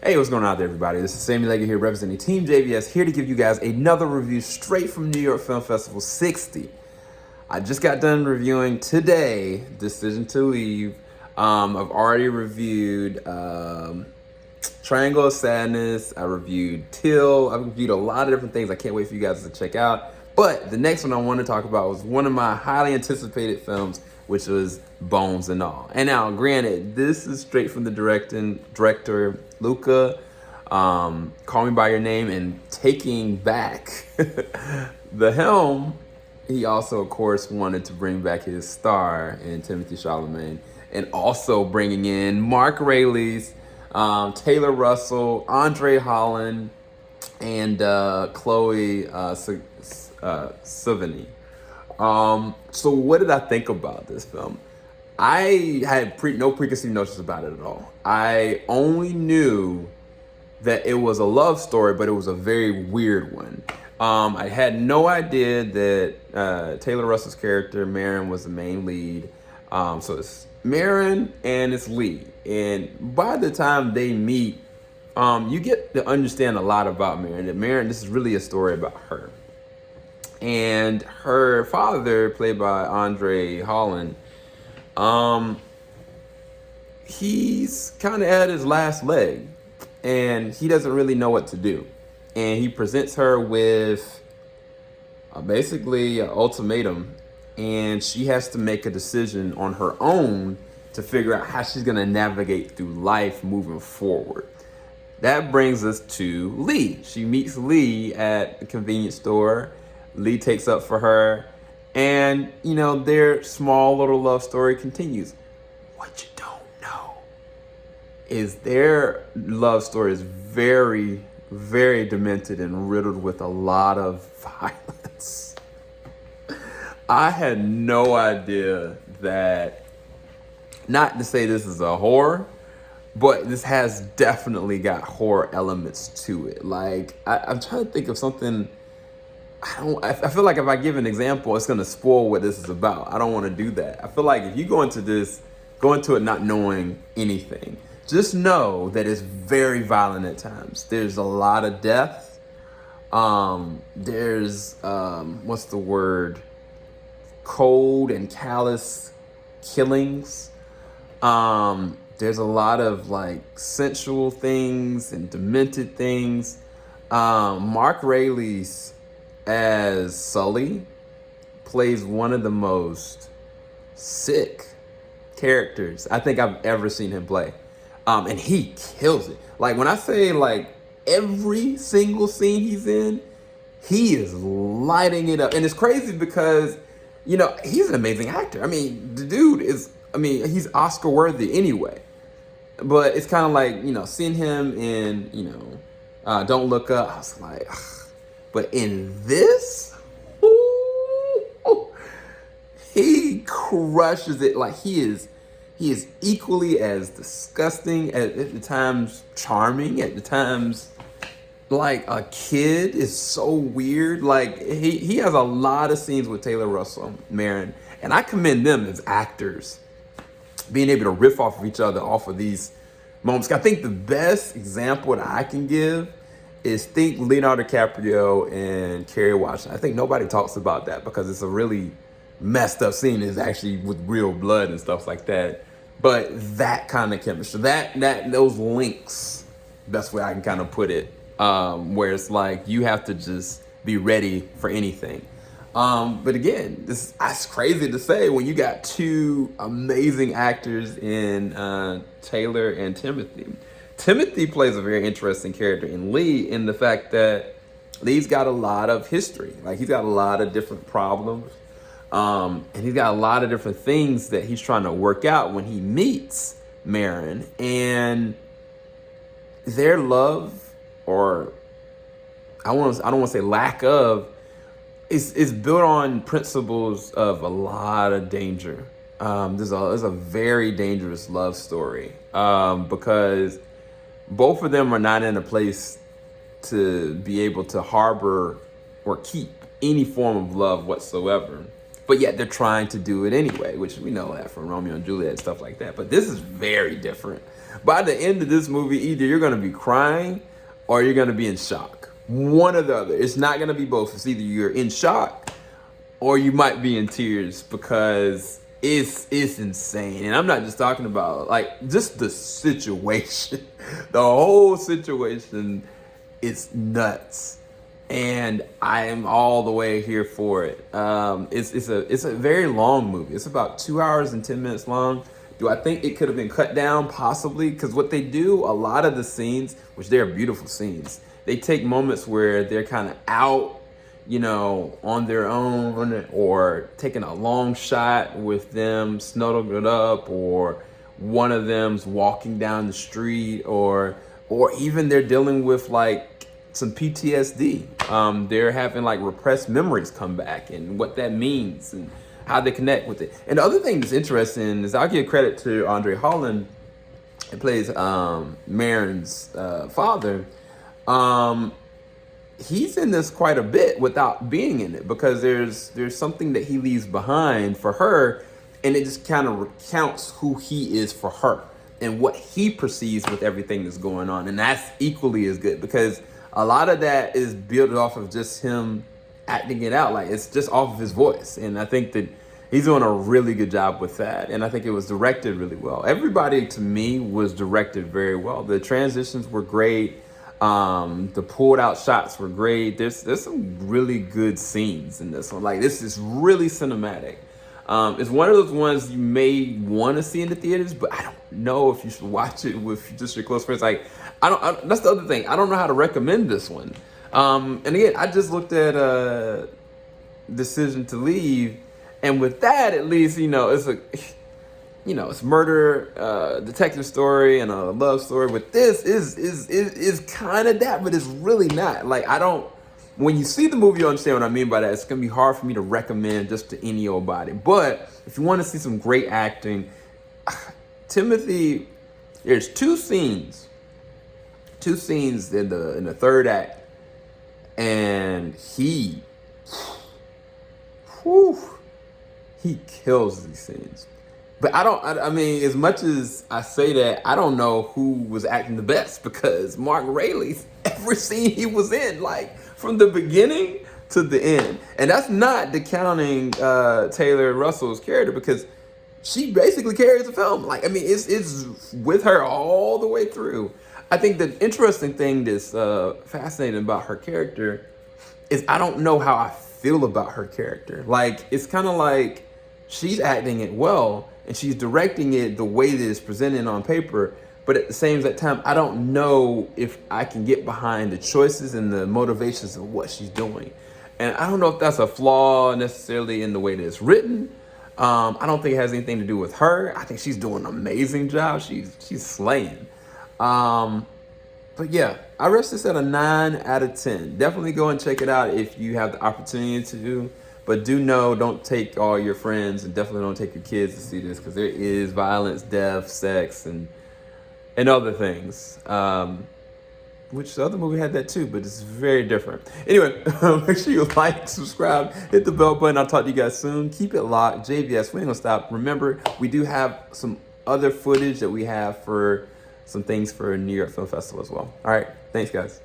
Hey, what's going on out there, everybody? This is Sammy Leggett here, representing TeamJVS, here to give you guys another review straight from New York Film Festival 60. I just got done reviewing today, Decision to Leave. I've already reviewed Triangle of Sadness. I reviewed Till. I've reviewed a lot of different things I can't wait for you guys to check out. But the next one I want to talk about was one of my highly anticipated films, which was Bones and All. And now, granted, this is straight from the director Luca, Call Me By Your Name, and taking back the helm. He also, of course, wanted to bring back his star in Timothée Chalamet, and also bringing in Mark Rylance, Taylor Russell, Andre Holland, and Chloe Sevigny. So what did I think about this film? I had no preconceived notions about it at all. I only knew that it was a love story, but it was a very weird one. I had no idea that Taylor Russell's character, Marin, was the main lead. So it's Marin and it's Lee. And by the time they meet, you get to understand a lot about Marin. That Marin, this is really a story about her. And her father, played by Andre Holland, he's kind of at his last leg, and he doesn't really know what to do. And he presents her with basically an ultimatum, and she has to make a decision on her own to figure out how she's gonna navigate through life moving forward. That brings us to Lee. She meets Lee at a convenience store. Lee takes up for her, and you know, their small little love story continues. What you don't know is their love story is very, very demented and riddled with a lot of violence. I had no idea that, not to say this is a horror, but this has definitely got horror elements to it. Like, I'm trying to think of something. I feel like if I give an example, it's gonna spoil what this is about. I don't want to do that. I feel like if you go into it not knowing anything, just know that it's very violent at times. There's a lot of death. There's what's the word? Cold and callous killings. There's a lot of like sensual things and demented things. Mark Rylance as Sully plays one of the most sick characters I think I've ever seen him play. And he kills it. Like, when I say like every single scene he's in, he is lighting it up. And it's crazy because, you know, he's an amazing actor. I mean, the dude is, he's Oscar worthy anyway. But it's kind of like, you know, seeing him in, you know, Don't Look Up, I was like, ugh. But in this, ooh, he crushes it. Like, he is equally as disgusting, at the times charming, at the times like a kid. Is so weird. Like, he has a lot of scenes with Taylor Russell, Marin, and I commend them as actors, being able to riff off of each other, off of these moments. I think the best example that I can give is think Leonardo DiCaprio and Kerry Washington. I think nobody talks about that because it's a really messed up scene. It's actually with real blood and stuff like that. But that kind of chemistry, those links, best way I can kind of put it, where it's like you have to just be ready for anything. But again, that's crazy to say when you got two amazing actors in Taylor and Timothée. Timothée plays a very interesting character in Lee, in the fact that Lee's got a lot of history. Like, he's got a lot of different problems. And he's got a lot of different things that he's trying to work out when he meets Marin. And their love, or I don't want to say lack of, is built on principles of a lot of danger. There's a very dangerous love story, because both of them are not in a place to be able to harbor or keep any form of love whatsoever. But yet they're trying to do it anyway, which we know that from Romeo and Juliet and stuff like that. But this is very different. By the end of this movie, either you're going to be crying or you're going to be in shock. One or the other. It's not going to be both. It's either you're in shock or you might be in tears, because it's insane. And I'm not just talking about like just the situation. The whole situation is nuts. And I am all the way here for it. It's a very long movie. It's about 2 hours and 10 minutes long. Do I think it could have been cut down? Possibly, because what they do, a lot of the scenes, which they're beautiful scenes, they take moments where they're kind of out, you know, on their own, or taking a long shot with them snuggled up, or one of them's walking down the street, or even they're dealing with like some PTSD. They're having like repressed memories come back, and what that means and how they connect with it. And the other thing that's interesting is I'll give credit to Andre Holland, who plays Marin's father. He's in this quite a bit without being in it, because there's something that he leaves behind for her, and it just kind of recounts who he is for her and what he perceives with everything that's going on. And that's equally as good, because a lot of that is built off of just him acting it out. Like, it's just off of his voice. And I think that he's doing a really good job with that. And I think it was directed really well. Everybody, to me, was directed very well. The transitions were great. The pulled out shots were great. There's some really good scenes in this one. Like, this is really cinematic. It's one of those ones you may want to see in the theaters, but I don't know if you should watch it with just your close friends. Like, that's the other thing. I don't know how to recommend this one. And again, I just looked at Decision to Leave, and with that, at least, you know, it's murder, detective story, and a love story. But this is kind of that, but it's really not. Like, when you see the movie, you understand what I mean by that. It's gonna be hard for me to recommend just to any old body. But if you want to see some great acting, Timothée, there's two scenes in the third act, and he kills these scenes. But I mean, as much as I say that, I don't know who was acting the best, because Mark Rylance, every scene he was in, like from the beginning to the end. And that's not discounting Taylor Russell's character, because she basically carries the film. Like, I mean, it's with her all the way through. I think the interesting thing that's fascinating about her character is I don't know how I feel about her character. Like, it's kind of like she's acting it well, and she's directing it the way that it's presented on paper. But at the same time, I don't know if I can get behind the choices and the motivations of what she's doing. And I don't know if that's a flaw necessarily in the way that it's written. I don't think it has anything to do with her. I think she's doing an amazing job. She's slaying. But yeah, I rest this at a 9 out of 10. Definitely go and check it out if you have the opportunity to. But do know, don't take all your friends, and definitely don't take your kids to see this, because there is violence, death, sex, and other things. Which the other movie had that too, but it's very different. Anyway, make sure you like, subscribe, hit the bell button. I'll talk to you guys soon. Keep it locked. JVS, we ain't gonna stop. Remember, we do have some other footage that we have for some things for New York Film Festival as well. All right, thanks guys.